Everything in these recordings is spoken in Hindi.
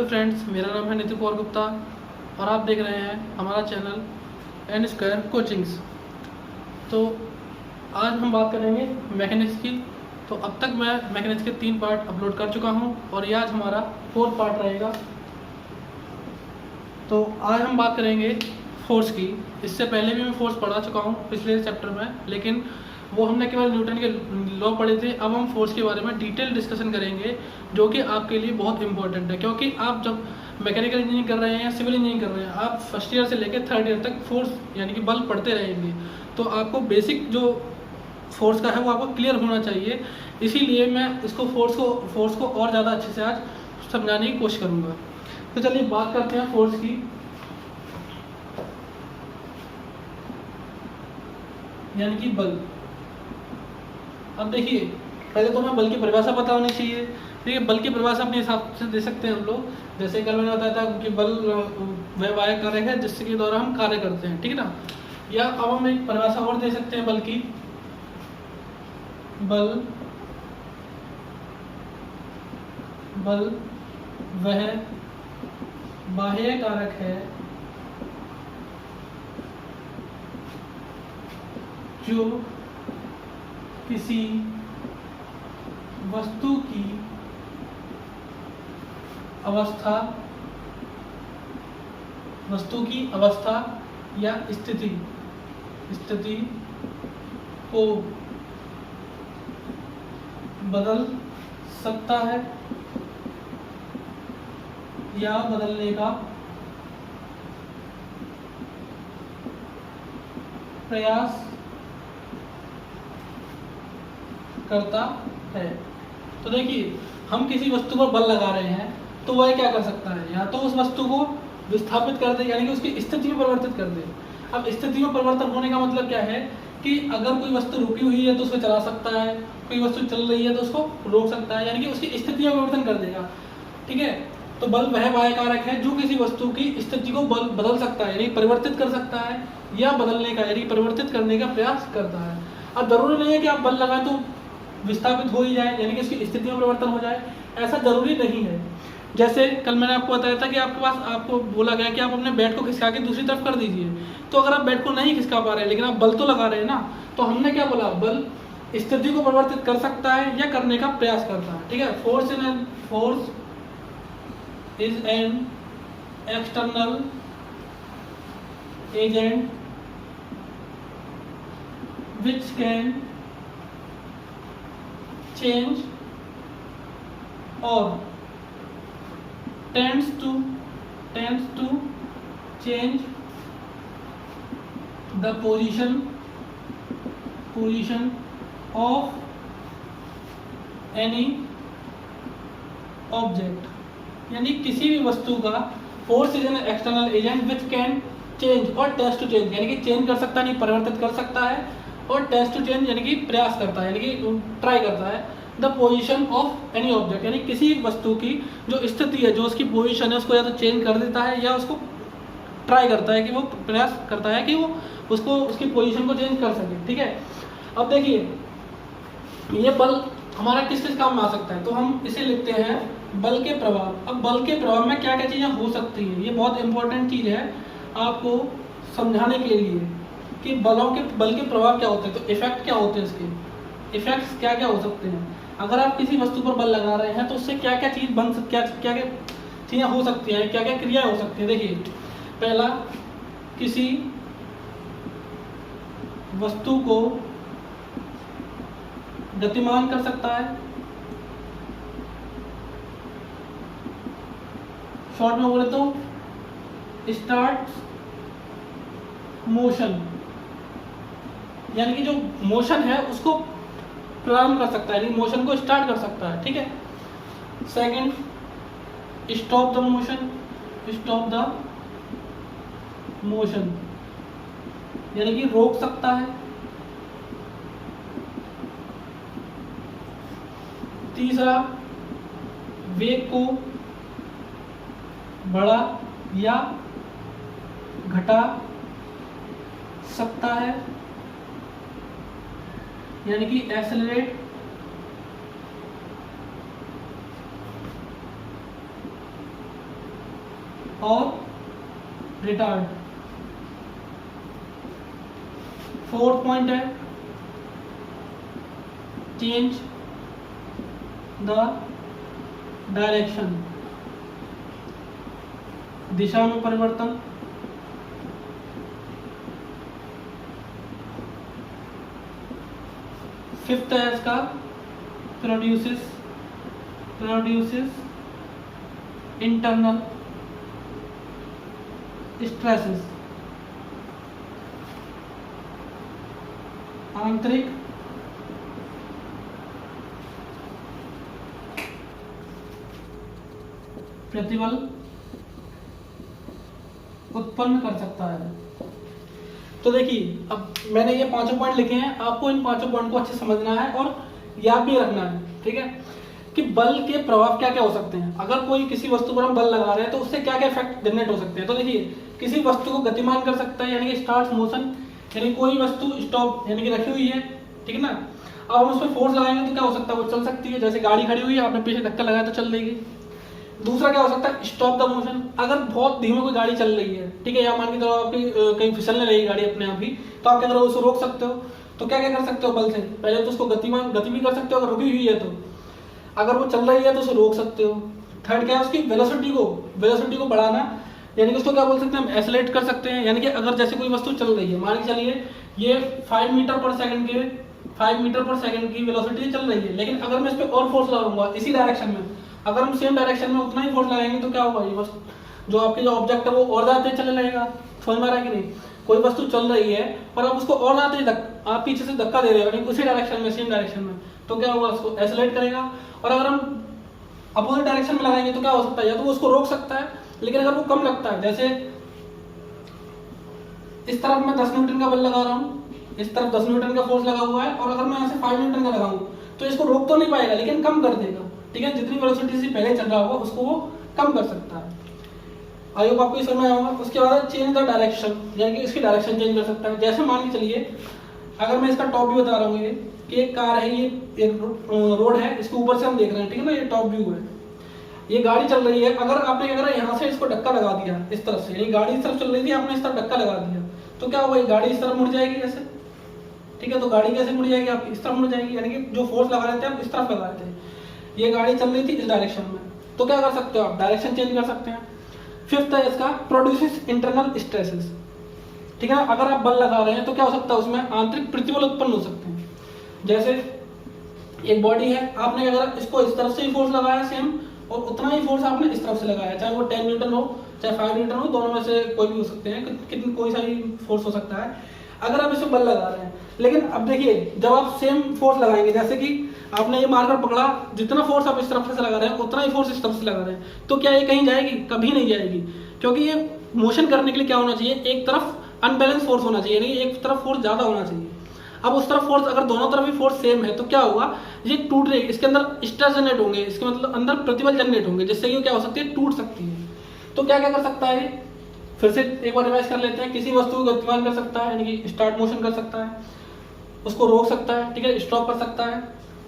फ्रेंड्स, मेरा नाम है नितिन कुमार गुप्ता और आप देख रहे हैं हमारा चैनल एन स्क्वायर कोचिंग्स। तो आज हम बात करेंगे मैकेनिक्स की। तो अब तक मैं मैकेनिक्स के 3 पार्ट अपलोड कर चुका हूं और ये आज हमारा 4th पार्ट रहेगा। तो आज हम बात करेंगे फोर्स की। इससे पहले भी मैं फोर्स पढ़ा चुका हूं पिछले चैप्टर में, लेकिन वो हमने केवल न्यूटन के लॉ पढ़े थे। अब हम फोर्स के बारे में डिटेल डिस्कशन करेंगे, जो कि आपके लिए बहुत इंपॉर्टेंट है, क्योंकि आप जब मैकेनिकल इंजीनियरिंग कर रहे हैं या सिविल इंजीनियरिंग कर रहे हैं, आप फर्स्ट ईयर से लेकर 3rd ईयर तक फोर्स यानी कि बल पढ़ते रहेंगे। तो आपको बेसिक जो फोर्स का है वो आपको क्लियर होना चाहिए। इसीलिए मैं इसको फोर्स को और ज़्यादा अच्छे से आज समझाने की कोशिश करूँगा। तो चलिए बात करते हैं फोर्स की। यानी कि बल। अब देखिए, पहले तो हमें बल की परिभाषा पता होनी चाहिए। देखिए, बल की परिभाषा अपने हिसाब से दे सकते हैं हम लोग। जैसे कल मैंने बताया था कि बल वह बाह्य कार्य है जिसके द्वारा हम कार्य करते हैं, ठीक है ना। या अब हम एक परिभाषा और दे सकते हैं बल की। बल वह बाह्य कारक है जो किसी वस्तु की अवस्था या स्थिति को बदल सकता है या बदलने का प्रयास करता है। तो देखिए, हम किसी वस्तु पर बल लगा रहे हैं तो वह क्या कर सकता है, या तो उस वस्तु को विस्थापित कर दे, यानी कि उसकी स्थिति में परिवर्तित कर दे। अब स्थिति में परिवर्तन होने का मतलब क्या है कि अगर कोई वस्तु रुकी हुई है तो उसको चला सकता है, कोई वस्तु चल रही है तो उसको रोक सकता है, यानी कि उसकी स्थिति में परिवर्तन कर देगा। ठीक है। तो बल वह बाह्य कारक है जो किसी वस्तु की स्थिति को बदल सकता है, यानी परिवर्तित कर सकता है, या बदलने का यानी परिवर्तित करने का प्रयास करता है। अब जरूरी नहीं है कि आप बल लगाएं तो विस्थापित हो ही जाए, यानी कि इसकी स्थिति में परिवर्तन हो जाए, ऐसा जरूरी नहीं है। जैसे कल मैंने आपको बताया था कि आपको बोला गया कि आप अपने बेड को खिसका के दूसरी तरफ कर दीजिए। तो अगर आप बेड को नहीं खिसका पा रहे हैं लेकिन आप बल तो लगा रहे हैं ना, तो हमने क्या बोला, बल स्थिति को परिवर्तित कर सकता है या करने का प्रयास करता है। ठीक है। Force is an external agent which can change or tends to change the position of any object। यानी किसी भी वस्तु का force is an external agent which can change और टेस्ट टू चेंज, यानी कि चेंज कर सकता है, नहीं परिवर्तित कर सकता है, और टेस्ट टू चेंज यानी कि प्रयास करता है, यानी कि ट्राई करता है the position of any object, यानी किसी वस्तु की जो स्थिति है, जो उसकी पोजीशन है, उसको या तो चेंज कर देता है या उसको ट्राई करता है कि वो प्रयास करता है कि वो उसको उसकी पोजीशन को चेंज कर सके। ठीक है। अब देखिए, ये बल हमारा किस किस काम में आ सकता है, तो हम इसे लिखते हैं बल के प्रभाव। अब बल के प्रभाव में क्या क्या चीज़ें हो सकती हैं, ये बहुत इंपॉर्टेंट चीज़ है आपको समझाने के लिए कि बल के प्रभाव क्या होते हैं। तो इफेक्ट क्या होते हैं, इसके इफेक्ट्स क्या क्या हो सकते हैं। अगर आप किसी वस्तु पर बल लगा रहे हैं तो उससे क्या क्या चीज़ क्या क्या चीज़ें हो सकती हैं, क्या क्या क्रियाएं हो सकती हैं। देखिए, पहला, किसी वस्तु को गतिमान कर सकता है। शॉर्ट में बोले तो स्टार्ट मोशन, यानी कि जो मोशन है उसको प्रारंभ कर सकता है, यानी मोशन को स्टार्ट कर सकता है। ठीक है। सेकंड, स्टॉप द मोशन, यानी कि रोक सकता है। तीसरा, वेग को बढ़ा या घटा सकता है, यानी कि एक्सेलरेट। और रिटार्ड। फोर्थ पॉइंट है चेंज द डायरेक्शन, दिशा में परिवर्तन। फिफ्थ है इसका प्रोड्यूसेस इंटरनल स्ट्रेसेस, आंतरिक प्रतिबल उत्पन्न कर सकता है। तो देखिए, अब मैंने ये पांचों पॉइंट लिखे हैं, आपको इन पांचों पॉइंट को अच्छे समझना है और याद भी रखना है, ठीक है, कि बल के प्रभाव क्या क्या हो सकते हैं। अगर कोई किसी वस्तु पर हम बल लगा रहे हैं तो उससे क्या क्या इफेक्ट जनरेट हो सकते हैं। तो देखिए, किसी वस्तु को गतिमान कर सकता है, यानी कि स्टार्ट मोशन, यानी कोई वस्तु स्टॉप यानी कि रखी हुई है, ठीक है ना। अब हम उस पर फोर्स लगाएंगे तो क्या हो सकता है, वो चल सकती है। जैसे गाड़ी खड़ी हुई है, आपने पीछे धक्का लगाया तो चल देगी। दूसरा क्या हो सकता है, स्टॉप द मोशन। अगर बहुत धीमे कोई गाड़ी चल रही है, ठीक है, या मान के चलो आपकी कहीं फिसलने लगी गाड़ी अपने आप ही, तो आप क्या करो, उसको रोक सकते हो। तो क्या क्या कर सकते हो बल से, पहले तो उसको गति भी कर सकते हो, अगर रुकी हुई है तो। अगर वो चल रही है तो उसे रोक सकते हो। थर्ड क्या है, उसकी वेलोसिटी को बढ़ाना, यानी कि उसको क्या बोल सकते हैं, हम एक्सेलरेट कर सकते हैं। यानी कि अगर जैसे कोई वस्तु चल रही है, मान के चलिए ये 5 मीटर पर सेकंड की वेलोसिटी चल रही है, लेकिन अगर मैं इस पर और फोर्स लगाऊंगा इसी डायरेक्शन में, अगर हम सेम डायरेक्शन में उतना ही फोर्स लगाएंगे तो क्या होगा, ये बस जो आपके जो ऑब्जेक्ट है वो और ज्यादा तेज चलने लगेगा। समझ में आ रहा है कि नहीं। कोई वस्तु चल रही है और आप उसको और ज्यादा तेज आप पीछे से धक्का दे रहे हो, यानी उसी डायरेक्शन में, सेम डायरेक्शन में, तो क्या होगा, उसको एक्सेलरेट करेगा। और अगर हम अपोजिट डायरेक्शन में लगाएंगे तो क्या हो सकता है, या तो वो उसको रोक सकता है, लेकिन अगर वो कम लगता है, जैसे इस तरफ मैं 10 न्यूटन का बल लगा रहा हूँ, इस तरफ 10 न्यूटन का फोर्स लगा हुआ है, और अगर मैं यहाँ से 5 न्यूटन का लगाऊं तो इसको रोक तो नहीं पाएगा, लेकिन कम कर देगा, ठीक है। जितनी वेलोसिटी से पहले चल रहा होगा उसको वो कम कर सकता है। आई होप आपको समझ में आया होगा। उसके बाद चेंज द डायरेक्शन, यानी कि इसकी डायरेक्शन चेंज कर सकता है। जैसे मान के चलिए, अगर मैं इसका टॉप व्यू बता रहा हूँ, ये कि एक कार है, ये एक रोड है, इसके ऊपर से हम देख रहे हैं, ठीक है ना, ये टॉप व्यू है। ये गाड़ी चल रही है, अगर आपने क्या करा, यहाँ से इसको धक्का लगा दिया इस तरफ से, यानी गाड़ी इस तरफ चल रही थी, आपने इस तरफ धक्का लगा दिया, तो क्या होगा, गाड़ी इस तरफ मुड़ जाएगी ऐसे, ठीक है। तो गाड़ी कैसे मुड़ जाएगी, आप इस तरफ मुड़ जाएगी, यानी कि जो फोर्स लगा रहे थे आप इस तरफ लगा रहे थे, ये गाड़ी चल रही थी इस डायरेक्शन में, तो क्या कर सकते हो आप, डायरेक्शन चेंज कर सकते हैं। फिफ्थ है इसका प्रोड्यूसेस इंटरनल स्ट्रेसेस, ठीक है। अगर आप बल लगा रहे हैं तो क्या हो सकता है, उसमें आंतरिक प्रतिबल उत्पन्न हो सकते हैं। जैसे एक बॉडी है, आपने अगर इसको इस तरफ से ही फोर्स लगाया सेम, और उतना ही फोर्स आपने इस तरफ से लगाया, चाहे वो 10 न्यूटन हो चाहे 5 न्यूटन हो, दोनों में से कोई भी हो सकते हैं, कितनी कोई सा भी फोर्स हो सकता है, अगर आप इसमें बल लगा रहे हैं। लेकिन अब देखिए, जब आप सेम फोर्स लगाएंगे, जैसे कि आपने ये मार्कर पकड़ा, जितना फोर्स आप इस तरफ से लगा रहे हैं उतना ही फोर्स इस तरफ से लगा रहे हैं, तो क्या ये कहीं जाएगी, कभी नहीं जाएगी। क्योंकि ये मोशन करने के लिए क्या होना चाहिए, एक तरफ अनबैलेंस फोर्स होना चाहिए, यानी एक तरफ फोर्स ज्यादा होना चाहिए। अब उस तरफ फोर्स, अगर दोनों तरफ भी फोर्स सेम है तो क्या होगा, ये टूट रही है, इसके अंदर स्ट्रेस जनरेट होंगे, इसके मतलब अंदर प्रतिबल जनरेट होंगे, जिससे ये क्या हो सकती है, टूट सकती है। तो क्या क्या कर सकता है, फिर से एक बार रिवाइज कर लेते हैं। किसी वस्तु को गतिमान कर सकता है, यानी कि स्टार्ट मोशन कर सकता है, उसको रोक सकता है, ठीक है, स्टॉप कर सकता है,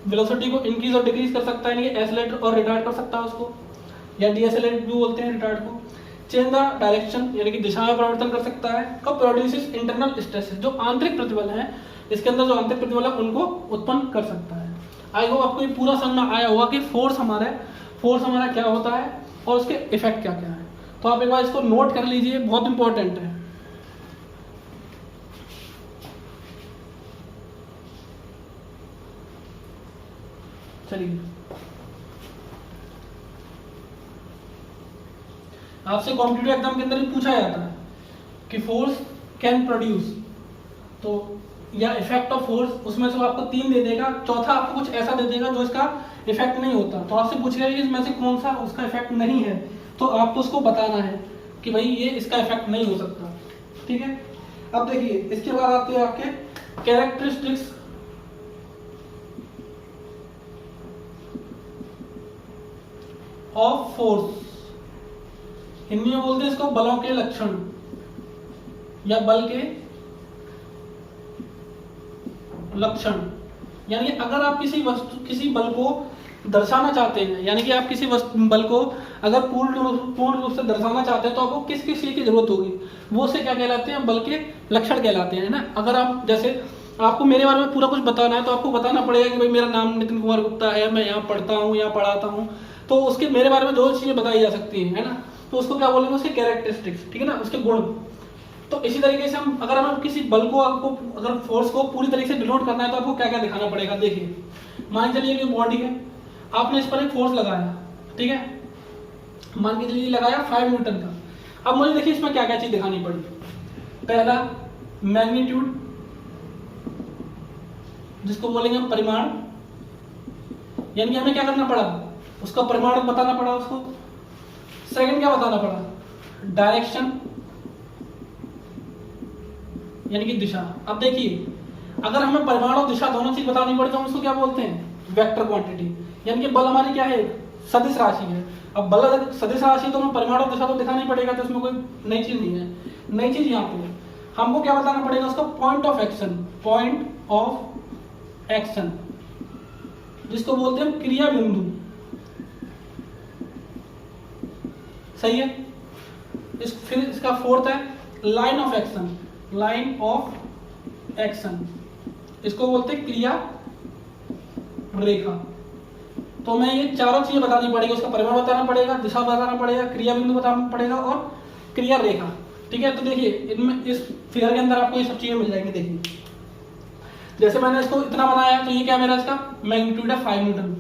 वेलोसिटी को इंक्रीज और डिक्रीज कर सकता है, यानी कि एक्सेलरेट और रिटार्ड कर सकता है उसको, या डीएक्सेलरेट भी बोलते हैं रिटार्ड को। चेंज द डायरेक्शन, यानी कि दिशा में परिवर्तन कर सकता है। और प्रोड्यूसेस इंटरनल स्ट्रेसेस, जो आंतरिक प्रतिबल है, इसके अंदर जो आंतरिक प्रतिबल है उनको उत्पन्न कर सकता है। आई होप आपको ये पूरा समझ में आया होगा कि फोर्स हमारा क्या होता है और उसके इफेक्ट क्या क्या है। तो आप एक बार इसको नोट कर लीजिए, बहुत इंपॉर्टेंट है। चलिए, आपसे कॉम्पिटिटिव एग्जाम के अंदर भी पूछा जाता है कि फोर्स कैन प्रोड्यूस, तो या इफेक्ट ऑफ फोर्स, उसमें से आपको 3 दे देगा, चौथा आपको कुछ ऐसा दे देगा जो इसका इफेक्ट नहीं होता। तो आपसे पूछ रहे हैं इसमें से कौन सा उसका इफेक्ट नहीं है, तो आपको उसको बताना है कि भाई ये इसका इफेक्ट नहीं हो सकता, ठीक है। अब देखिए, इसके बाद आते हैं आपके कैरेक्टरिस्टिक्स ऑफ फोर्स। हिंदी में बोलते हैं इसको बलों के लक्षण या बल के लक्षण। यानी अगर आप किसी बल को दर्शाना चाहते हैं, यानी कि आप किसी बल को अगर पूर्ण रूप से दर्शाना चाहते हैं तो आपको किस किस चीज़ की जरूरत होगी, वो से क्या कहलाते हैं, बल के लक्षण कहलाते हैं, है ना। अगर आप जैसे आपको मेरे बारे में पूरा कुछ बताना है तो आपको बताना पड़ेगा कि भाई मेरा नाम नितिन कुमार गुप्ता है, मैं यहाँ पढ़ता हूँ, यहाँ पढ़ाता हूँ, तो उसके मेरे बारे में जो चीज़ें बताई जा सकती हैं, है ना, तो उसको क्या बोलेंगे, उसके कैरेक्टरिस्टिक्स, ठीक है ना, उसके गुण। तो इसी तरीके से हम अगर हम किसी बल को आपको अगर फोर्स को पूरी तरीके से डिनोट करना है तो आपको क्या क्या दिखाना पड़ेगा। देखिए मान के चलिए कि बॉडी है, आपने इस पर एक फोर्स लगाया, ठीक है, मान के चलिए लगाया 5 न्यूटन का। अब मुझे देखिए इसमें क्या क्या चीज दिखानी पड़ी। पहला मैग्नीट्यूड, जिसको बोलेंगे हम परिमाण, यानी कि हमें क्या करना पड़ा, उसका परिमाण बताना पड़ा उसको। सेकंड क्या बताना पड़ा, डायरेक्शन, यानी कि दिशा। अब देखिए अगर हमें परिमाण और दिशा दोनों चीज बतानी पड़े तो हम उसको क्या बोलते हैं, वेक्टर क्वांटिटी, यानी कि बल हमारी क्या है, सदिश राशि है। अब बल अगर सदिश राशि तो हमें परिमाण और दिशा तो दिखानी पड़ेगा, तो उसमें कोई नई चीज नहीं है। नई चीज यहाँ पे हमको क्या बताना पड़ेगा, उसका point of action, point of action, जिसको बोलते हैं क्रिया बिंदु, सही है। फिर इसका फोर्थ है line of action, line of action, इसको बोलते हैं क्रिया रेखा। तो मैं ये चारों चीजें बतानी पड़ेगी, उसका परिमाण बताना पड़ेगा, दिशा बताना पड़ेगा, क्रिया बिंदु बताना पड़ेगा और क्रिया रेखा, ठीक है। तो देखिए इनमें इस फिगर के अंदर आपको ये सब चीजें मिल जाएंगी। देखिए जैसे मैंने इसको इतना बनाया तो ये क्या मेरा इसका मैग्नीट्यूड है 5 न्यूटन,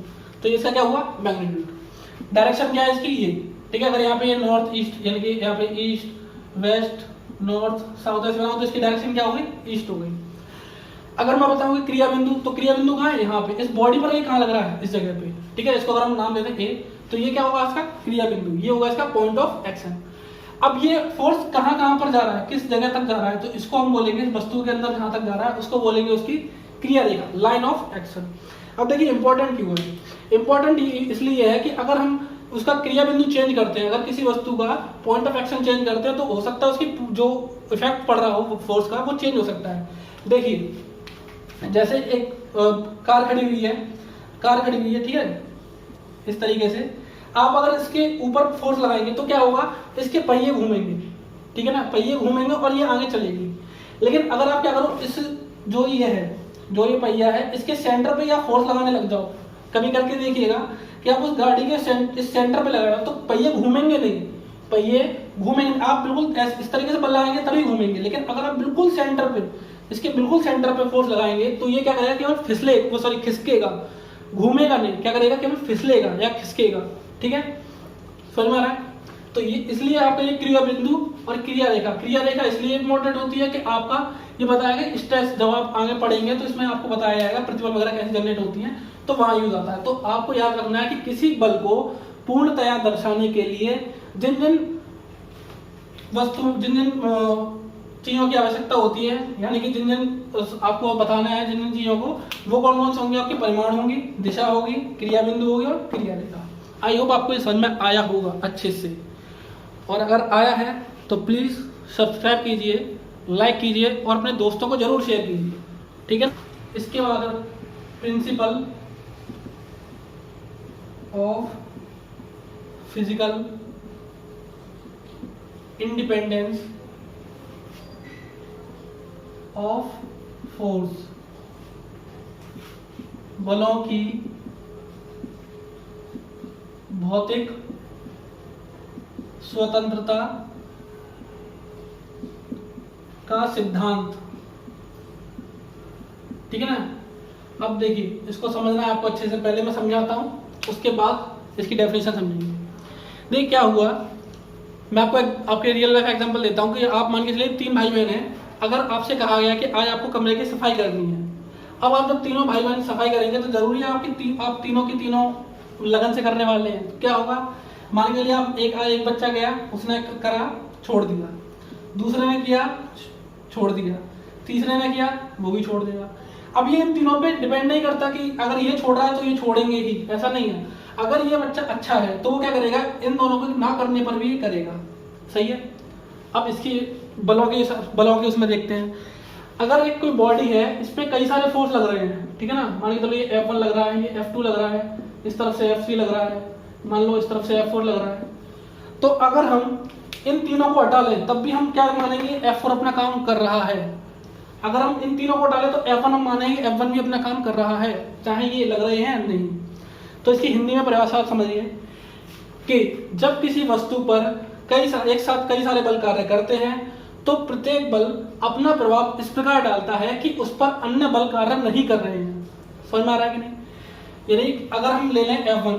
तो इसका क्या हुआ मैग्नीट्यूड। डायरेक्शन क्या है इसकी, ये, ठीक है। अगर यहाँ पे ये नॉर्थ ईस्ट, यानी कि यहाँ पे ईस्ट वेस्ट नॉर्थ साउथ ऐसे बनाओ तो इसकी डायरेक्शन क्या हो गई, ईस्ट हो गई। अगर मैं बताऊंगी क्रिया बिंदु, तो क्रिया बिंदु कहाँ है, यहाँ पे इस बॉडी पर ये कहाँ लग रहा है, इस जगह पे, ठीक है। इसको अगर हम नाम देते हैं ए, तो ये क्या होगा इसका क्रिया बिंदु, ये होगा इसका पॉइंट ऑफ एक्शन। अब ये फोर्स कहाँ कहाँ पर जा रहा है, किस जगह तक जा रहा है, तो इसको हम बोलेंगे इस वस्तु के अंदर जहां तक जा रहा है उसको बोलेंगे उसकी क्रिया रेखा, लाइन ऑफ एक्शन। अब देखिए इंपॉर्टेंट क्यों है, इंपॉर्टेंट इसलिए है कि अगर हम उसका क्रिया बिंदु चेंज करते हैं, अगर किसी वस्तु का पॉइंट ऑफ एक्शन चेंज करते हैं तो हो सकता है उसकी जो इफेक्ट पड़ रहा हो फोर्स का वो चेंज हो सकता है। देखिए जैसे एक कार खड़ी हुई है, कार खड़ी हुई है, ठीक है, इस तरीके से आप अगर इसके ऊपर फोर्स लगाएंगे तो क्या होगा, इसके पहिए घूमेंगे, ठीक है ना, पहिए घूमेंगे और ये आगे चलेगी। लेकिन अगर आप क्या करो, इस जो ये है, जो ये पहिया है, इसके सेंटर पे या फोर्स लगाने लग जाओ, कभी करके देखिएगा कि आप उस गाड़ी के इस सेंटर पे लगा रहे हो तो पहिए घूमेंगे नहीं, पहिए घूमेंगे, आप बिल्कुल इस तरीके से बल लगाएंगे तभी घूमेंगे। लेकिन अगर आप बिल्कुल सेंटर पे, इसके बिल्कुल सेंटर पे फोर्स लगाएंगे तो ये क्या करेगा, केवल फिसले, वो सॉरी खिसकेगा, घूमेगा नहीं, क्या करेगा, केवल फिसलेगा या खिसकेगा, ठीक है, समझ में आ रहा है। तो ये इसलिए आपका ये क्रिया बिंदु और क्रिया रेखा, क्रिया रेखा इसलिए इंपॉर्टेंट होती है कि आपका ये बताएगा स्ट्रेस, जब आप आगे पढ़ेंगे तो इसमें आपको बताया जाएगा प्रतिबल वगैरह कैसे जनरेट होती हैं, तो वहां यूज आता है। तो आपको याद रखना है कि किसी बल को पूर्णतया दर्शाने के लिए जिन जिन चीजों की आवश्यकता होती है, यानी कि जिन जिन आपको बताना है जिन जिन चीजों को, वो कौन कौन से होंगे, आपके परिमाण होंगी, दिशा होगी, क्रिया बिंदु होगी और क्रिया रेखा। आई होप आपको ये समझ में आया होगा अच्छे से, और अगर आया है तो प्लीज सब्सक्राइब कीजिए, लाइक कीजिए और अपने दोस्तों को जरूर शेयर कीजिए, ठीक है। इसके बाद principle of physical independence of force, बलों की भौतिक स्वतंत्रता का सिद्धांत, ठीक है ना। अब देखिए इसको समझना है आपको अच्छे से, पहले मैं समझाता हूं उसके बाद इसकी डेफिनेशन समझेंगे। देखिए क्या हुआ, मैं आपको आपके रियल लाइफ एग्जांपल देता हूं कि आप मान के चलिए 3 भाई बहन हैं, अगर आपसे कहा गया कि आज आपको कमरे की सफाई करनी है, अब आप जब तीनों भाई बहन सफाई करेंगे तो जरूरी है आप तीनों की तीनों लगन से करने वाले हैं। तो क्या होगा, मान के लिए आप एक बच्चा गया, उसने करा, छोड़ दिया, दूसरे ने किया, छोड़ दिया, तीसरे ने किया, वो भी छोड़ देगा। अब ये इन तीनों पे डिपेंड नहीं करता कि अगर ये छोड़ रहा है तो ये छोड़ेंगे ही, ऐसा नहीं है। अगर ये बच्चा अच्छा है तो वो क्या करेगा, इन दोनों को ना करने पर भी करेगा, सही है। अब इसकी बलों के उसमें देखते हैं। अगर एक कोई बॉडी है, इस पे कई सारे फोर्स लग रहे हैं, ठीक है ना, मान के चलो ये F1 लग रहा है, ये F2 लग रहा है, इस तरफ से F3 लग रहा है, मान लो इस तरफ से F4 लग रहा है, तो अगर हम इन तीनों को हटा लें तब भी हम क्या मानेंगे, F4 अपना काम कर रहा है। अगर हम इन तीनों को हटा लें तो F1 हम मानेंगे F1 भी अपना काम कर रहा है, चाहे ये लग रहे हैं या नहीं। तो इसकी हिंदी में परिभाषा आप समझिए कि जब किसी वस्तु पर एक साथ कई सारे बल कार्य करते हैं तो प्रत्येक बल अपना प्रभाव इस प्रकार डालता है कि उस पर अन्य बल कार्य नहीं कर रहे हैं। समझ में आ रहा है कि नहीं? यानी अगर हम ले लें F1,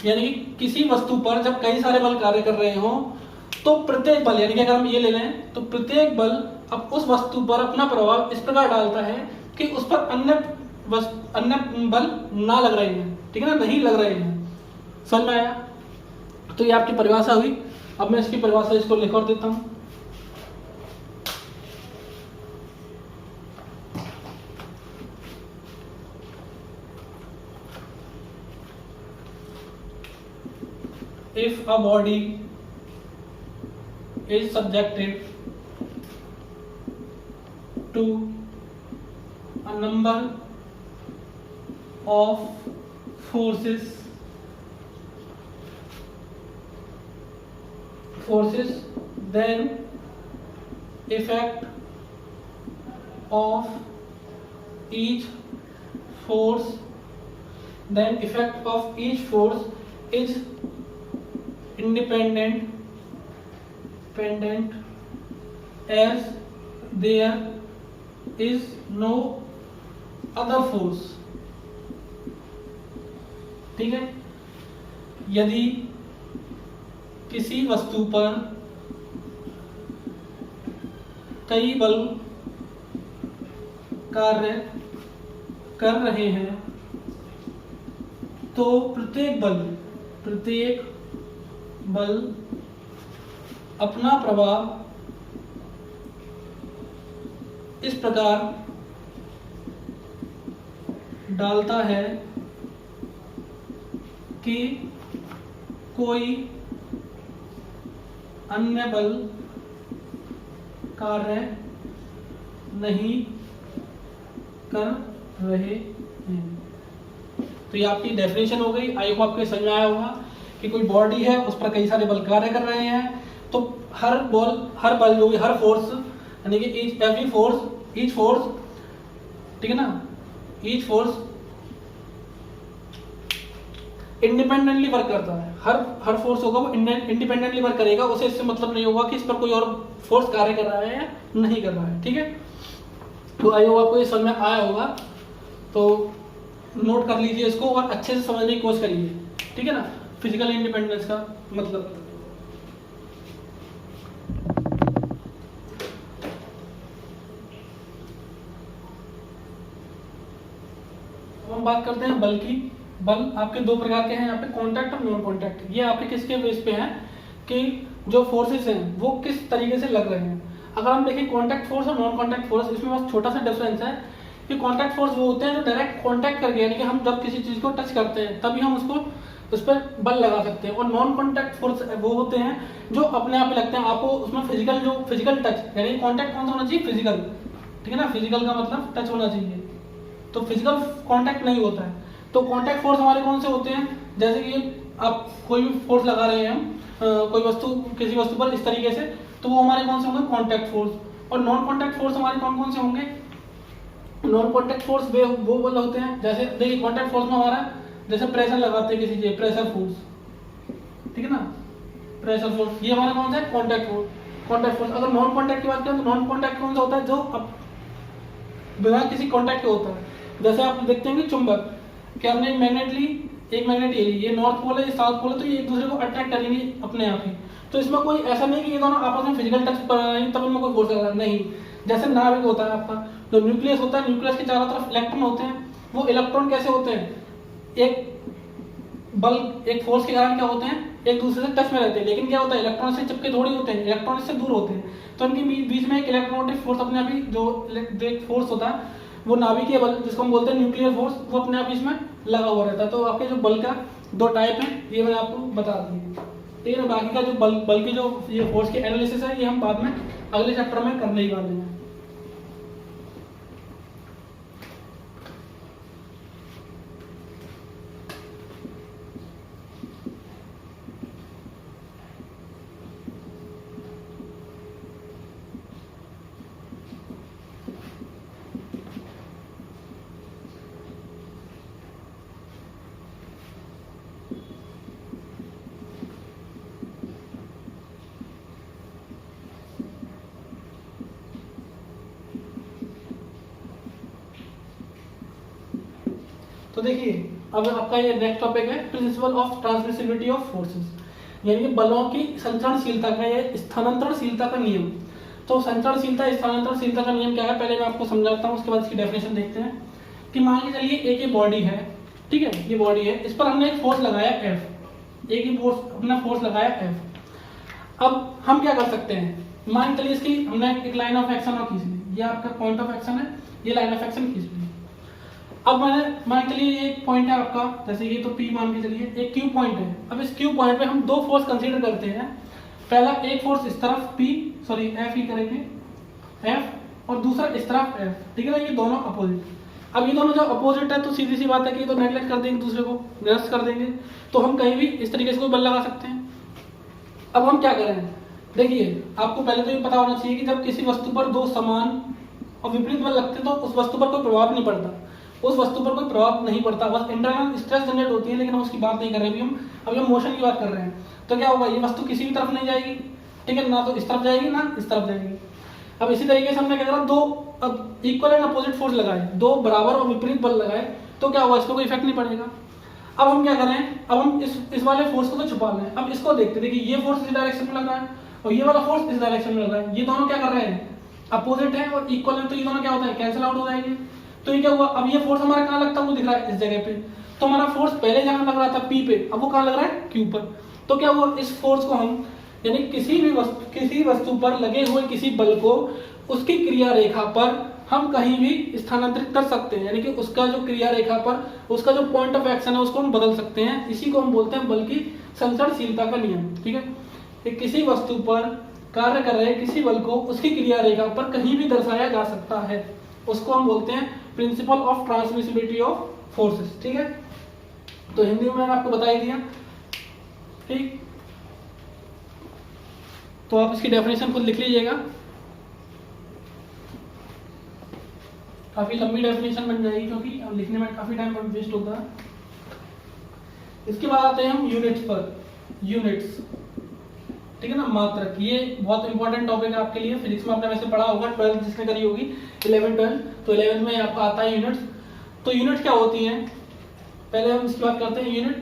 यानी किसी वस्तु पर जब कई सारे बल कार्य कर रहे हो तो प्रत्येक बल, यानी कि अगर हम ये ले लें तो प्रत्येक बल अब उस वस्तु पर अपना प्रभाव इस प्रकार डालता है कि उस पर अन्य बल ना लग रहे हैं, ठीक है ना, नहीं लग रहे हैं। समझ में आया? तो ये आपकी परिभाषा हुई। अब मैं इसकी परिभाषा इसको लिख और देता हूँ। If a body is subjected to a number of forces, then effect of each force is independent as there is no other force। ठीक है, यदि किसी वस्तु पर कई बल कार्य कर रहे हैं तो प्रत्येक बल अपना प्रभाव इस प्रकार डालता है कि कोई अन्य बल कार्य नहीं कर रहे हैं। तो ये आपकी डेफिनेशन हो गई। आई होप आपके समझ में आया होगा कि कोई बॉडी है उस पर कई सारे बल कार्य कर रहे हैं, तो हर बल जो भी, हर फोर्स, यानी कि ईच फोर्स, ठीक है ना, ईच फोर्स इंडिपेंडेंटली वर्क करता है। हर फोर्स होगा वो इंडिपेंडेंटली वर्क करेगा, उसे इससे मतलब नहीं होगा कि इस पर कोई और फोर्स कार्य कर रहा है या नहीं कर रहा है। ठीक है, तो आई होप आपको ये समझ में आया होगा। तो नोट कर लीजिए इसको और अच्छे से समझने की कोशिश करिए, ठीक है ना, फिजिकल इंडिपेंडेंस का मतलब। अब हम बात करते हैं बल की। बल आपके दो प्रकार के हैं यहाँ पे, कॉन्टैक्ट और नॉन कॉन्टैक्ट। ये आपके किसके बेस पे हैं कि जो फोर्सेस हैं वो किस तरीके से लग रहे हैं। अगर हम देखें कॉन्टैक्ट फोर्स और नॉन कॉन्टैक्ट फोर्स, इसमें बस छोटा सा डिफरेंस है कि कॉन्टैक्ट फोर्स वो होते हैं जो डायरेक्ट कॉन्टैक्ट करके, यानी कि हम जब किसी चीज को टच करते हैं तभी हम उस पर बल लगा सकते हैं। और नॉन कॉन्टैक्ट फोर्स वो होते हैं जो अपने आप ही लगते हैं। आपको उसमें फिजिकल टच, यानी कॉन्टैक्ट कौन सा होना चाहिए, फिजिकल, ठीक है ना, फिजिकल का मतलब टच होना चाहिए। तो फिजिकल कॉन्टैक्ट नहीं होता है। तो कॉन्टैक्ट फोर्स हमारे कौन से होते हैं, जैसे कि आप कोई भी फोर्स लगा रहे हैं कोई वस्तु, किसी वस्तु पर इस तरीके से, तो वो हमारे कौन से होंगे, कॉन्टैक्ट फोर्स। और नॉन कॉन्टैक्ट फोर्स हमारे कौन कौन से होंगे, नॉन कॉन्टैक्ट फोर्स वो बोल होते हैं, जैसे देखिए कॉन्टैक्ट फोर्स में हमारा जैसे प्रेशर लगाते हैं किसी चीज, प्रेशर फोर्स, ठीक है ना, प्रेशर फोर्स, ये हमारा कौन सा है, कॉन्टैक्ट फोर्स। अगर नॉन कॉन्टैक्ट की बात करें तो नॉन कॉन्टैक्ट कौन सा होता है, जो अब बिना किसी कॉन्टैक्ट के होता है। जैसे आप देखते हैं कि चुंबक, कि हमने एक मैग्नेट ये नॉर्थ पोल है, ये साउथ पोल है, तो ये एक दूसरे को अट्रैक्ट करेंगे अपने आप ही। तो इसमें कोई ऐसा नहीं कि ये दोनों आपस में फिजिकल टच पर रहे हैं तब इनमें कोई फोर्स लगा नहीं। जैसे नाभिक होता है आपका, जो न्यूक्लियस होता है, न्यूक्लियस के चारों तरफ इलेक्ट्रॉन होते हैं। वो इलेक्ट्रॉन कैसे होते हैं, एक फोर्स के कारण क्या होते हैं, एक दूसरे से टच में रहते हैं, लेकिन क्या होता है, इलेक्ट्रॉन से चिपके थोड़ी होते हैं, इलेक्ट्रॉन से दूर होते हैं। तो इनके बीच में एक इलेक्ट्रोमोटिव फोर्स अपने आप ही, जो फोर्स होता है वो नाभिकीय बल, जिसको हम बोलते हैं न्यूक्लियर फोर्स, वो अपने आप इसमें लगा हुआ रहता है। तो आपके जो बल का दो टाइप हैं ये मैंने आपको बता दी। ठीक है, बाकी का जो बल की जो ये फोर्स की एनालिसिस है ये हम बाद में अगले चैप्टर में करने ही वाले हैं। तो देखिए अब आपका ये नेक्स्ट टॉपिक है principle of transmissibility of forces, यानी कि बलों की संचरणशीलता का ये स्थानांतरणशीलता का नियम। तो संचरणशीलता स्थानांतरणशीलता का नियम क्या है, पहले मैं आपको समझाता हूँ, उसके बाद इसकी डेफिनेशन देखते हैं। कि मान के चलिए एक ये बॉडी है, ठीक है, ये बॉडी है, इस पर हमने एक फोर्स लगाया F, एक ही फोर्स अपना फोर्स लगाया F। अब हम क्या कर सकते हैं, मान चलिए इसकी हमने एक लाइन ऑफ एक्शन और खींच ली, ये आपका पॉइंट ऑफ एक्शन है, ये लाइन ऑफ एक्शन खींच ली। अब मैंने मान चलिए ये एक पॉइंट है आपका, जैसे ये तो P मान के चलिए एक Q पॉइंट है। अब इस Q पॉइंट पे हम दो फोर्स कंसीडर करते हैं। पहला एक फोर्स इस तरफ F ही करेंगे F, और दूसरा इस तरफ F, ठीक है ना, ये दोनों अपोजिट। अब ये दोनों जो अपोजिट है तो सीधी सी बात है कि ये तो नेगलेक्ट कर देंगे, दूसरे को निरस्त कर देंगे, तो हम कहीं भी इस तरीके से कोई बल लगा सकते हैं। अब हम क्या करें, देखिए आपको पहले तो ये पता होना चाहिए कि जब किसी वस्तु पर दो समान और विपरीत बल लगते हैं तो उस वस्तु पर कोई प्रभाव नहीं पड़ता, उस वस्तु पर कोई प्रभाव नहीं पड़ता, बस इंटरनल स्ट्रेस जनरेट होती है, लेकिन हम उसकी बात नहीं कर रहे अभी हम मोशन की बात कर रहे हैं। तो क्या होगा, ये वस्तु किसी भी तरफ नहीं जाएगी, ठीक है, ना तो इस तरफ जाएगी ना इस तरफ जाएगी। अब इसी तरीके से हमने क्या करा, दो अब इक्वल एंड अपोजिट फोर्स लगाए, दो बराबर और विपरीत बल लगाए, तो क्या हुआ, इसको कोई इफेक्ट नहीं पड़ेगा। अब हम क्या करें, अब हम इस वाले फोर्स को तो छुपा लें। अब इसको देखते, देखिए ये फोर्स इस डायरेक्शन में लग रहा है और ये वाला फोर्स इस डायरेक्शन में लग रहा है, ये दोनों क्या कर रहे हैं, अपोजिट है और इक्वल है, तो ये दोनों क्या होता है, कैंसिल आउट हो जाएंगे। तो ये क्या हुआ, अब ये फोर्स हमारा कहाँ लगता है, वो दिख रहा है इस जगह पे, तो हमारा फोर्स पहले जहाँ लग रहा था P पे, अब वो कहाँ लग रहा है, Q पर। तो क्या हुआ, इस फोर्स को हम यानी किसी वस्तु पर लगे हुए किसी बल को उसकी क्रिया रेखा पर हम कहीं भी स्थानांतरित कर सकते हैं, यानी कि उसका जो क्रिया रेखा पर उसका जो पॉइंट ऑफ एक्शन है उसको हम बदल सकते हैं। इसी को हम बोलते हैं बल की संचरणशीलता का नियम, ठीक है। कि किसी वस्तु पर कार्य कर रहे किसी बल को उसकी क्रिया रेखा पर कहीं भी दर्शाया जा सकता है, उसको हम बोलते हैं principle of transmissibility of forces, ठीक है। तो हिंदी में मैंने आपको बता ही दिया, ठीक। तो आप इसकी डेफिनेशन खुद लिख लीजिएगा, काफी लंबी डेफिनेशन बन जाएगी क्योंकि लिखने में काफी टाइम वेस्ट होगा। इसके बाद आते हैं हम यूनिट्स पर, यूनिट्स, ठीक है ना, मात्रक। ये बहुत इंपॉर्टेंट टॉपिक है आपके लिए, फिजिक्स में आपने वैसे पढ़ा होगा, 12th जिसने करी होगी, 11 12, तो 11 में आपका आता है यूनिट्स। तो यूनिट क्या होती है, पहले हम इसकी बात करते हैं। यूनिट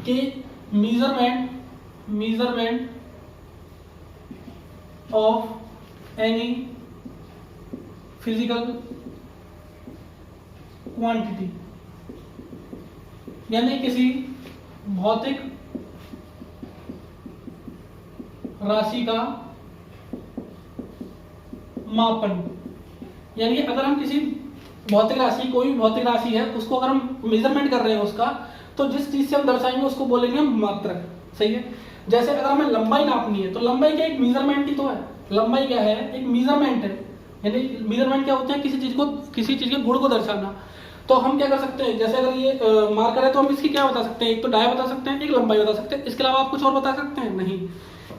की measurement of any physical quantity, यानी किसी भौतिक राशि का मापन। यानी कि अगर हम किसी भौतिक राशि, कोई भौतिक राशि है, उसको अगर हम मेजरमेंट कर रहे हैं उसका, तो जिस चीज से हम दर्शाएंगे उसको बोलेंगे हम मात्रक, सही है। जैसे अगर हमें लंबाई नापनी है तो लंबाई क्या एक मेजरमेंट ही तो है, लंबाई क्या है, एक मेजरमेंट है। यानी मेजरमेंट क्या होता है, किसी चीज के गुण को दर्शाना। तो हम क्या कर सकते हैं, जैसे अगर ये मार्कर है तो हम इसकी क्या बता सकते हैं, एक तो डाय बता सकते हैं, एक लंबाई बता सकते हैं, इसके अलावा आप कुछ और बता सकते हैं नहीं।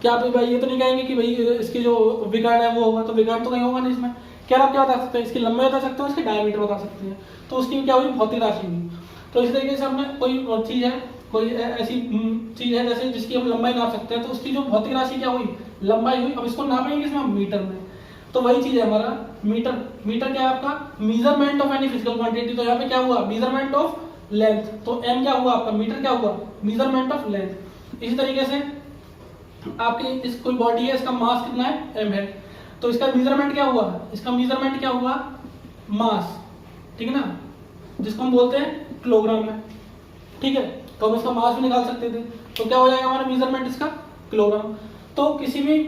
क्या आप भाई ये तो नहीं कहेंगे कि भाई इसकी जो विकर्ण है वो होगा, तो विकर्ण तो कहीं होगा नहीं इसमें। क्या आप क्या बता सकते हैं, इसकी लंबाई बता सकते हो, इसके डायमीटर बता सकते हैं, तो उसकी क्या हुई, भौतिक राशि हुई। तो इस तरीके से हमने कोई चीज है, कोई ऐसी चीज है जैसे जिसकी हम लंबाई नाप सकते हैं, तो उसकी जो भौतिक राशि क्या हुई, लंबाई हुई। अब इसको नापेंगे किसमें, मीटर में। तो वही चीज है हमारा मीटर। मीटर क्या है आपका, measurement of any physical quantity. तो यहाँ पे क्या हुआ, मेजरमेंट ऑफ लेंथ, तो एम क्या हुआ आपका, मीटर क्या हुआ, मेजरमेंट ऑफ लेंथ। इसी तरीके से आपके इस कोई बॉडी है, इसका मास कितना है, एम है, तो इसका मेजरमेंट क्या हुआ, इसका मेजरमेंट क्या हुआ, मास, ठीक है ना, जिसको हम बोलते हैं किलोग्राम में, ठीक है। तो हम इसका मास भी निकाल सकते थे, तो क्या हो जाएगा हमारा मेजरमेंट इसका किलोग्राम। तो किसी भी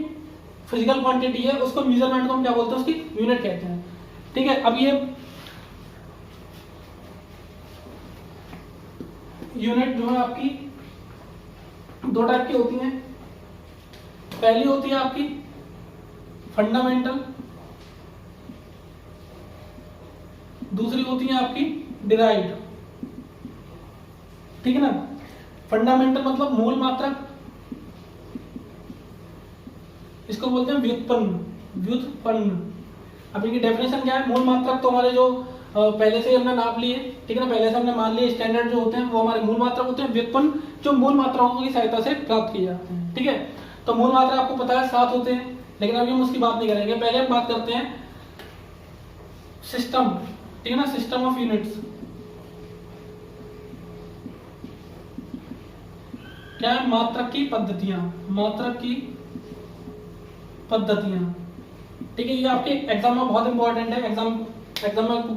फिजिकल क्वांटिटी है उसको मेजरमेंट को हम क्या बोलते हैं, उसकी यूनिट कहते हैं, ठीक है। अब ये यूनिट जो है आपकी दो टाइप की होती हैं। पहली होती है आपकी फंडामेंटल, दूसरी होती है आपकी डिराइव्ड, ठीक है ना। फंडामेंटल मतलब मूल मात्रक, इसको बोलते हैं व्युत्पन्न। अब इनकी डेफिनेशन क्या है, मूल मात्रक तो हमारे जो पहले से हमने नाप लिए, ठीक है ना, पहले से हमने मान लिए स्टैंडर्ड जो होते हैं वो हमारे मूल मात्रक होते हैं। व्युत्पन्न जो मूल मात्राओं की सहायता से प्राप्त किए जाते हैं, ठीक है। तो मूल मात्रा आपको पता है 7 होते हैं, लेकिन अभी हम उसकी बात नहीं करेंगे। पहले हम बात करते हैं सिस्टम, ठीक है ना, सिस्टम ऑफ यूनिट्स। क्या है, मात्रक की पद्धतियां, मात्रक की पद्धतियां। ठीक है, ये आपके एग्जाम में बहुत इंपॉर्टेंट है। एग्जाम में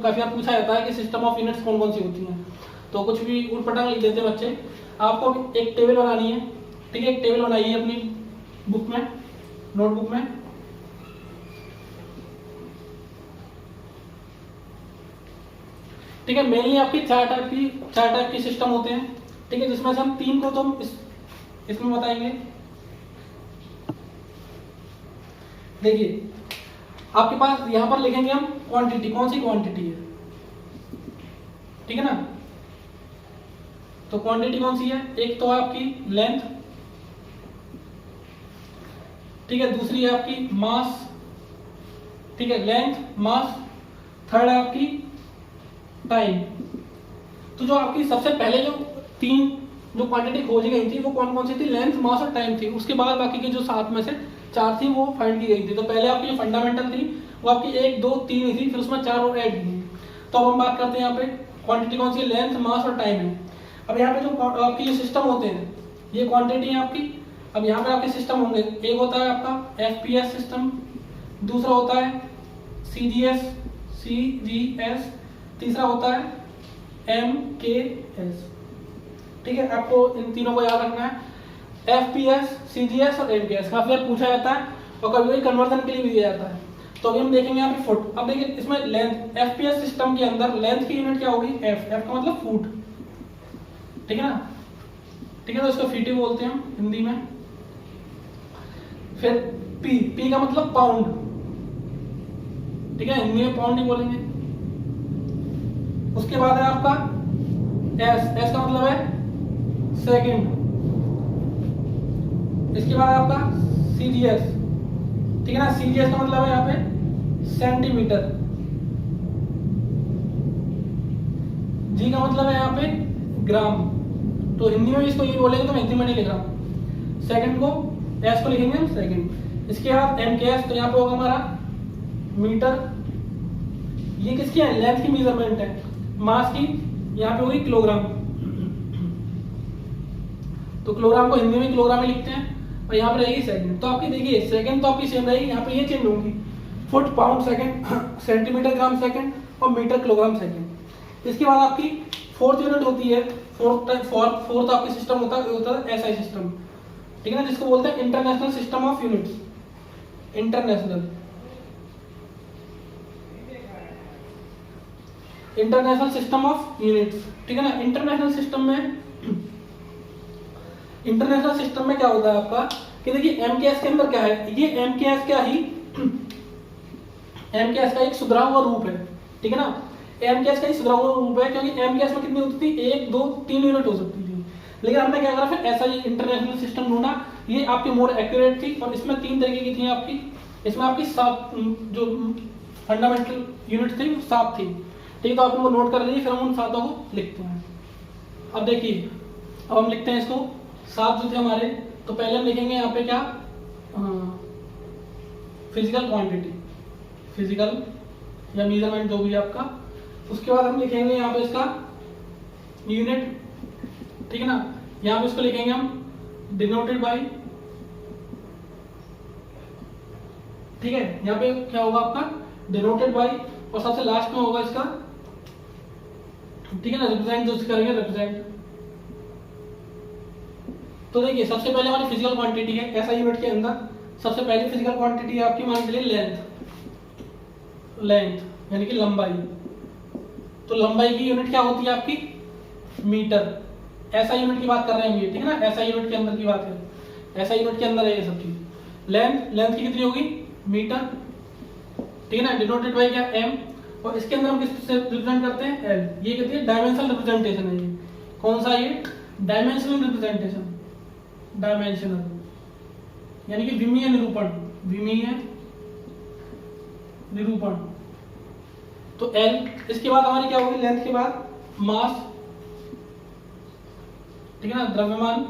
काफी बार पूछा जाता है कि सिस्टम ऑफ यूनिट्स कौन कौन सी होती हैं, तो कुछ भी उठपटांग लिख देते हैं बच्चे। आपको एक टेबल बनानी है। ठीक है, एक टेबल बनाइए अपनी बुक में, नोटबुक में। ठीक है, मेनली आपकी चार टाइप की सिस्टम होते हैं। ठीक है, जिसमें से हम तीन को तो इसमें बताएंगे। देखिए, आपके पास यहां पर लिखेंगे हम क्वांटिटी, कौन सी क्वांटिटी है। ठीक है ना, तो क्वांटिटी कौन सी है, एक तो आपकी लेंथ। ठीक है, दूसरी है आपकी मास। ठीक है, लेंथ मास। थर्ड है आपकी टाइम। तो जो आपकी सबसे पहले जो तीन जो क्वांटिटी खोजी गई थी वो कौन कौन सी थी, लेंथ मास और टाइम थी। उसके बाद बाकी के जो सात में से चार थी वो फाइंड की गई थी। तो पहले आपकी जो फंडामेंटल थी वो आपकी 1 2 3 ही थी, फिर उसमें चार और ऐड की। तो अब हम बात करते हैं यहाँ पे क्वांटिटी कौन सी है, लेंथ मास और टाइम है। अब यहाँ पे जो आपकी जो सिस्टम होते हैं ये क्वांटिटी है आपकी। अब यहाँ पे आपके सिस्टम होंगे, एक होता है आपका एफपीएस सिस्टम, दूसरा होता है सीजीएस, तीसरा होता है एमकेएस। ठीक है, आपको इन तीनों को याद रखना है, एफपीएस, सीजीएस और एमकेएस। काफी बार पूछा जाता है और कभी कभी कन्वर्जन के लिए भी दिया जाता है। तो अभी हम देखेंगे यहाँ पे फुट। अब देखिए इसमें लेंथ, एफपीएस सिस्टम के अंदर लेंथ की यूनिट क्या होगी, एफ का मतलब फुट। ठीक है ना, ठीक है, तो इसको फीट बोलते हैं हम हिंदी में। फिर पी का मतलब पाउंड। ठीक है, हिंदी में पाउंड ही बोलेंगे। उसके बाद है आपका एस का मतलब है सेकंड। इसके बाद आपका सीजीएस। ठीक है ना, सीजीएस का मतलब है यहाँ पे सेंटीमीटर। जी का मतलब है यहाँ पे ग्राम। तो हिंदी में भी इसको ये बोलेंगे, तो मैं हिंदी में नहीं लिख रहा हूँ। सेकंड को एस को लिखेंगे हम सेकंड। इसके बाद एमकेएस, तो यहाँ पे होगा हमारा मीटर। ये किसकी है, लेंथ की मेजरमेंट है। मास की यहाँ पे होगी किलोग्राम। तो किलोग्राम को हिंदी में किलोग्राम में लिखते हैं। और यहाँ पे रहेगी सेकंड। तो आपकी देखिए सेकंड तो आपकी सेम रहेगी, यहाँ पे ये चेंज होगी, foot pound second, centimetre gram second और मीटर किलोग्राम सेकंड। इसके बाद आपकी फोर्थ यूनिट होती है, फोर्थ आपकी सिस्टम होता है एसआई सिस्टम। ठीक है ना, जिसको बोलते हैं international system of units. International system of units. ठीक है ना, इंटरनेशनल सिस्टम में क्या होता है आपका कि देखिए एमकेएस के अंदर क्या है, ये एमकेएस का एक सुधरा हुआ रूप है। ठीक है ना, एमकेएस का एक सुधरा हुआ रूप है, क्योंकि एमकेएस में कितनी होती थी, 1 2 3 यूनिट हो सकती थी। लेकिन हमने क्या करा, फिर ऐसा ही इंटरनेशनल सिस्टम ढूंढा, ये आपकी मोर एक्यूरेट थी। और इसमें 3 तरीके की थी आपकी। इसमें आपकी 7 जो फंडामेंटल यूनिट थी 7 थी। ठीक है, तो आप इनको नोट कर लीजिए, फिर हम उन 7 को लिखते हैं। अब देखिए, अब हम लिखते हैं इसको। 7 जो थे हमारे, तो पहले हम लिखेंगे यहाँ पे क्या, फिजिकल क्वांटिटी, फिजिकल या मेजरमेंट जो भी आपका। उसके बाद हम लिखेंगे यहाँ पे इसका यूनिट। ठीक है ना, यहाँ पे इसको लिखेंगे हम डिनोटेड बाय। ठीक है, यहाँ पे क्या होगा आपका डिनोटेड बाय, और सबसे लास्ट में होगा इसका, ठीक है ना, रिप्रेजेंट जो करेंगे रिप्रेजेंट। तो देखिए सबसे पहले हमारी फिजिकल क्वांटिटी है ऐसा यूनिट के अंदर। सबसे पहली फिजिकल क्वांटिटी है आपकी, मान लीजिए लेंथ यानी कि लंबाई। तो लंबाई की यूनिट क्या होती है आपकी, मीटर। ऐसा यूनिट की बात कर रहे हैं हम ये, ठीक है ना, ऐसा यूनिट के अंदर की बात है, ऐसा यूनिट के अंदर है ये सब चीज। लेंथ की कितनी होगी, मीटर। ठीक है ना, डिनोटेड बाय क्या, एम। और इसके अंदर हम किससे रिप्रेजेंट करते हैं, एल। ये कहती है डायमेंशनल रिप्रेजेंटेशन है। ये कौन सा, ये डायमेंशनल रिप्रेजेंटेशन, डायमेंशनल यानी कि विमीय निरूपण, विमीय निरूपण। तो एल। इसके बाद हमारी क्या होगी, लेंथ के बाद मास। ठीक है ना, द्रव्यमान।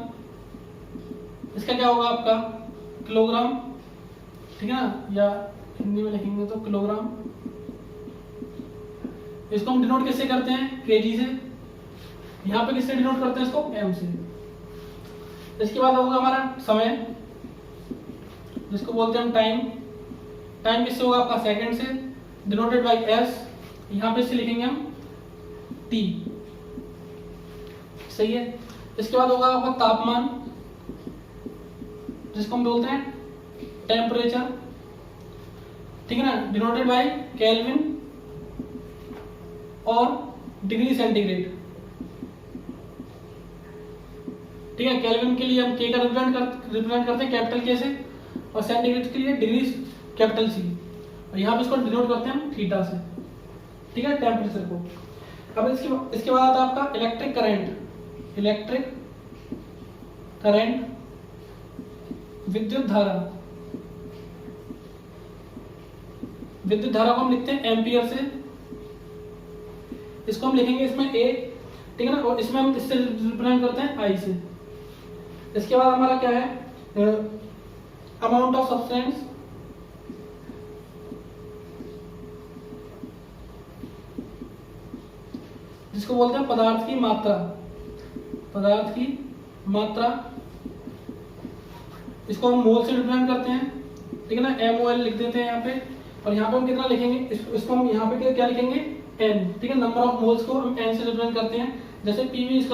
इसका क्या होगा आपका किलोग्राम। ठीक है ना, या हिंदी में लिखेंगे तो किलोग्राम। इसको हम डिनोट किससे करते हैं, केजी से। यहां पे किससे डिनोट करते हैं इसको, एम से। इसके बाद होगा हमारा समय, जिसको बोलते हैं हम टाइम। टाइम किससे होगा आपका सेकंड से, डिनोटेड बाय एस, यहाँ पे से लिखेंगे हम टी, सही है। इसके बाद होगा आपका तापमान, जिसको हम बोलते हैं टेम्परेचर, ठीक है ना, डिनोटेड बाय केल्विन और डिग्री सेंटीग्रेड, ठीक है। केल्विन के लिए हम के का रिप्रेजेंट करते हैं कैपिटल के से, और सेंटीग्रेड के लिए डिग्री कैपिटल सी, और यहाँ पे इसको डिनोट करते हैं हम थीटा से, ठीक है, टेम्परेचर को। अब इसके बाद आता है आपका इलेक्ट्रिक करंट। इलेक्ट्रिक करंट, विद्युत धारा। विद्युत धारा को हम लिखते हैं एम्पियर से, इसको हम लिखेंगे इसमें ए, ठीक है ना, और इसमें हम इससे रिप्रेजेंट करते हैं आई से। इसके बाद हमारा क्या है, अमाउंट ऑफ सब्सटेंस, जिसको बोलते हैं पदार्थ की मात्रा। पदार्थ की मात्रा, इसको हम मोल से रिप्रेजेंट करते हैं, ठीक है ना, MOL लिख देते हैं यहाँ पे, और यहाँ पे हम कितना लिखेंगे, इसको हम यहाँ पे क्या लिखेंगे N, ठीक है। नंबर ऑफ मोल्स को हम N से रिप्रेजेंट करते हैं, जैसे PV =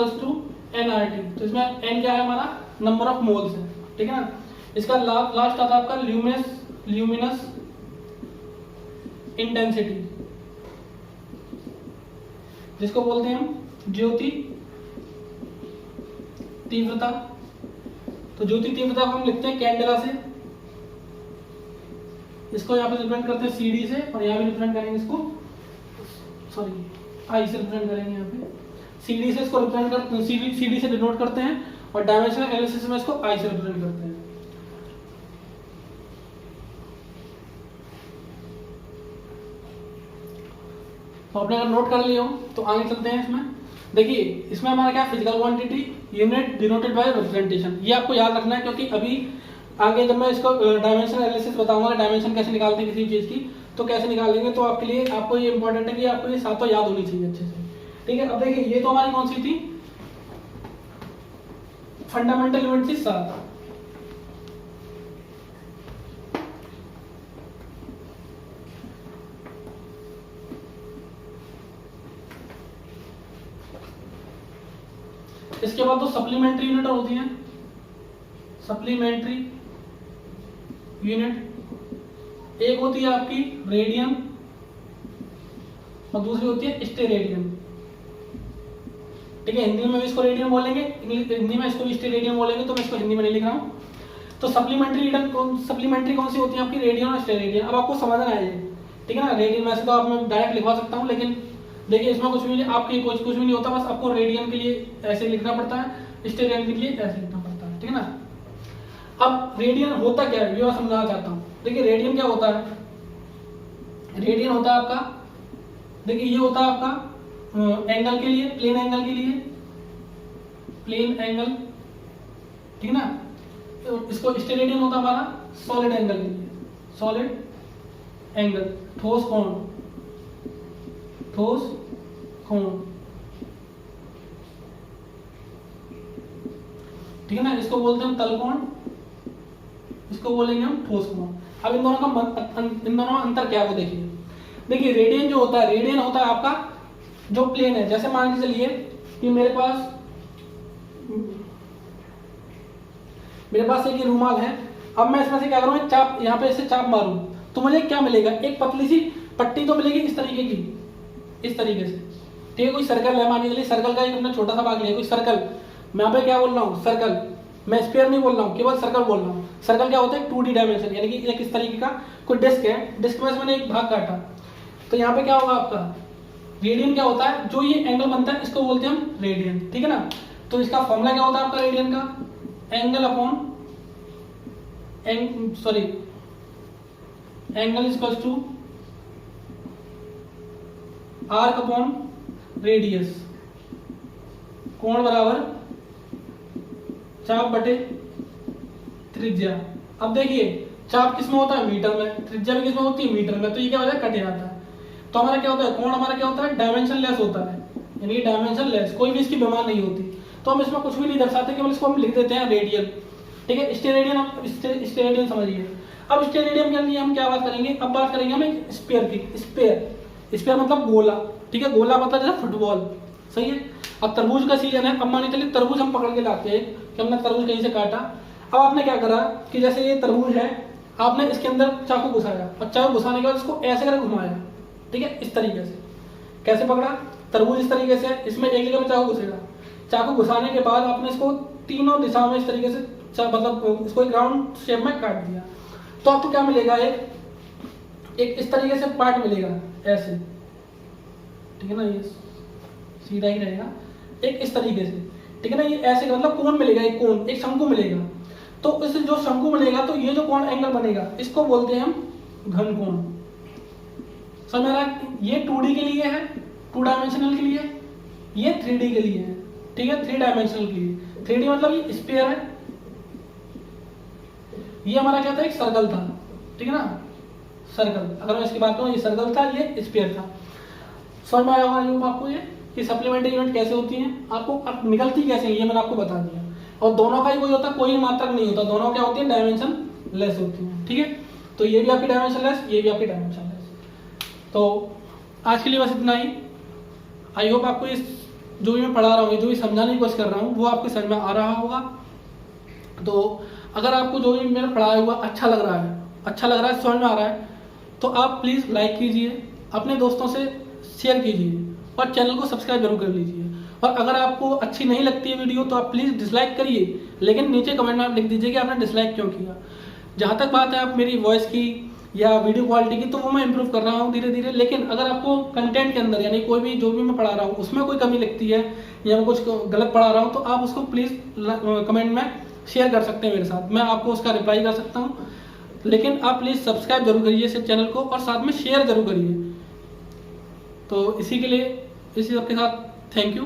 nRT, तो इसमें N क्या है हमारा, नंबर ऑफ मोल्स है, ठीक है ना। इसका लास्ट आता है आपका ल्यूमिनस इंटेंसिटी, जिसको बोलते हैं हम ज्योति तीव्रता। तो ज्योति तीव्रता को हम लिखते हैं कैंडेला से, इसको यहाँ पे रिप्रेजेंट करते हैं CD से, और यहाँ भी रिप्रेजेंट करेंगे इसको, सॉरी I से रिप्रेजेंट करेंगे यहाँ पे, CD से इसको रिप्रेजेंट करते हैं, CD से डिनोट करते हैं, और डायमेंशनल एनालिसिस में इसको I से रिप्रेजेंट करते हैं। तो आपने अगर नोट कर लिया हो तो आगे चलते हैं। इसमें देखिए, इसमें हमारा क्या, physical quantity, unit denoted by representation, ये आपको याद रखना है, क्योंकि अभी आगे जब मैं इसको डायमेंशन एनालिसिस बताऊंगा, डायमेंशन कैसे निकालते हैं किसी चीज की, तो कैसे निकालेंगे, तो आपके लिए आपको ये इंपॉर्टेंट है कि आपको ये सातों याद होनी चाहिए अच्छे से, ठीक है। अब देखिए, ये तो हमारी कौन सी थी, फंडामेंटल यूनिट थी 7। इसके बाद तो सप्लीमेंट्री यूनिट होती हैं। सप्लीमेंट्री यूनिट, एक होती है आपकी रेडियन और दूसरी होती है स्टेरेडियन, ठीक है। हिंदी में भी इसको रेडियन बोलेंगे, हिंदी में इसको भी स्टेरेडियन बोलेंगे, तो मैं इसको हिंदी में नहीं लिख रहा हूँ। तो सप्लीमेंट्री कौन सी होती है आपकी, रेडियन और स्टेरेडियन। अब आपको समझना है ये, ठीक है ना। रेडियन वैसे तो आप मैं डायरेक्ट लिखवा सकता हूँ, लेकिन देखिए इसमें कुछ भी नहीं, आपके कुछ भी नहीं होता, बस आपको रेडियन के लिए ऐसे लिखना पड़ता है, स्टेरेडियन के लिए ऐसे लिखना पड़ता है, ठीक है ना। अब रेडियन होता क्या है, ये मैं समझाना चाहता हूँ। देखिए रेडियन क्या होता है, रेडियन होता है आपका, देखिए ये होता है आपका एंगल के लिए, प्लेन एंगल के लिए, प्लेन एंगल, ठीक है ना। तो इसको स्टेरेडियन होता है हमारा सॉलिड एंगल के लिए, सॉलिड एंगल, ठोस कोण, ठोस कोण, ठीक है ना। इसको बोलते हैं हम तल कोण, इसको बोलेंगे हम ठोस कोण। अब इन दोनों का अंतर क्या है वो देखिए। देखिए रेडियन जो होता है, रेडियन होता है आपका जो प्लेन है, जैसे मान के चलिए कि मेरे पास एक रुमाल है। अब मैं इसमें से क्या करूँ, चाप यहाँ पे ऐसे चाप मारूं तो मुझे क्या मिलेगा, एक पतली सी पट्टी तो मिलेगी इस तरीके की, इस तरीके से, ठीक है। कोई सर्कल है, मान के चलिए सर्कल का एक अपना छोटा सा भाग लिया, कोई सर्कल, मैं यहाँ पे क्या बोल रहा हूँ, सर्कल, मैं स्फीयर नहीं बोल रहा हूँ, केवल सर्कल बोल रहा हूँ। सर्कल क्या होता है, 2D डायमेंशन, यानी कि एक इस तरीके का कोई डिस्क है, डिस्क में से मैंने एक भाग काटा, तो यहाँ पे क्या होगा आपका रेडियन क्या होता है, जो ये एंगल बनता है इसको बोलते हैं हम रेडियन, ठीक है ना। तो इसका फॉर्मूला क्या होता है आपका रेडियन का, angle upon angle equals to arc upon radius, कोण बराबर चाप बटे त्रिज्या। अब देखिए चाप किसमें होता है, मीटर में, त्रिज्या भी किसमें होती है, मीटर में, तो ये क्या हो जाता है, कट जाता है। तो हमारा क्या होता है, कोण हमारा क्या होता है, डायमेंशन लेस होता है, यानी डायमेंशन लेस, कोई भी इसकी बेमार नहीं होती। तो हम इसमें कुछ भी नहीं दर्शाते, केवल इसको हम लिख देते हैं रेडियल। ठीक है, स्टेरेडियन, स्टेरेडियन समझिए। अब स्टेरेडियम के लिए हम क्या बात करेंगे, अब बात करेंगे हम स्पेयर की। स्पेयर मतलब गोला। ठीक है, गोला मतलब जैसे फुटबॉल, सही है। अब तरबूज का सीजन है, अब मानिए चलिए तरबूज हम पकड़ के लाते हैं कि हमने तरबूज कहीं से काटा। अब आपने क्या करा कि जैसे ये तरबूज है, आपने इसके अंदर चाकू घुसाया और चाकू घुसाने के बाद इसको ऐसे करके घुमाया। ठीक है, इस तरीके से। कैसे पकड़ा, तरबूज इस तरीके से, इसमें एक जगह में चाकू घुसेगा। चाकू घुसाने के बाद आपने इसको तीनों दिशाओं में इस तरीके से मतलब इसको एक राउंड शेप में काट दिया, तो आपको क्या मिलेगा, एक इस तरीके से पार्ट मिलेगा ऐसे। ठीक है ना, ये सीधा ही रहेगा, एक इस तरीके से। ठीक है ना, ये ऐसे मतलब कोण मिलेगा, एक कोण, एक शंकु मिलेगा। तो इस जो शंकु मिलेगा तो ये जो कोण एंगल बनेगा इसको बोलते हैं हम घन कोण। समझ में आ रहा है? ये 2D के लिए है, 2 डायमेंशनल के लिए, ये 3D के लिए है। ठीक है, 3 डायमेंशनल के लिए। 3D मतलब ये स्फीयर है, ये हमारा क्या था, एक सर्कल था। ठीक है ना, सर्कल, अगर मैं इसकी बात करूं, ये सर्कल था, ये स्फीयर था। समझ में आया होगा आपको ये कि सप्लीमेंट्री यूनिट कैसे होती हैं, आपको निकलती कैसे है, ये मैंने आपको बता दिया। और दोनों का ही कोई होता, कोई मात्रक नहीं होता, दोनों क्या होती है, डायमेंशन लेस होती है। ठीक है, तो ये भी आपकी डायमेंशन लेस, ये भी आपकी डायमेंशन लेस। तो आज के लिए बस इतना ही। आई होप आपको इस जो भी मैं पढ़ा रहा हूँ, जो भी समझाने की कोशिश कर रहा हूँ, वो आपके समझ में आ रहा होगा। तो अगर आपको जो भी मैंने पढ़ाया हुआ अच्छा लग रहा है, समझ में आ रहा है, तो आप प्लीज़ लाइक कीजिए, अपने दोस्तों से शेयर कीजिए और चैनल को सब्सक्राइब जरूर कर लीजिए। और अगर आपको अच्छी नहीं लगती है वीडियो तो आप प्लीज़ डिसलाइक करिए, लेकिन नीचे कमेंट में आप लिख दीजिए कि आपने डिसलाइक क्यों किया। जहाँ तक बात है आप मेरी वॉइस की या वीडियो क्वालिटी की, तो वो मैं इंप्रूव कर रहा हूँ धीरे धीरे। लेकिन अगर आपको कंटेंट के अंदर यानी कोई भी जो भी मैं पढ़ा रहा हूँ उसमें कोई कमी लगती है या मैं कुछ गलत पढ़ा रहा हूँ, तो आप उसको प्लीज़ कमेंट में शेयर कर सकते हैं मेरे साथ, मैं आपको उसका रिप्लाई कर सकता हूँ। लेकिन आप प्लीज़ सब्सक्राइब जरूर करिए इस चैनल को और साथ में शेयर जरूर करिए। तो इसी के लिए, इसी सबके साथ थैंक यू।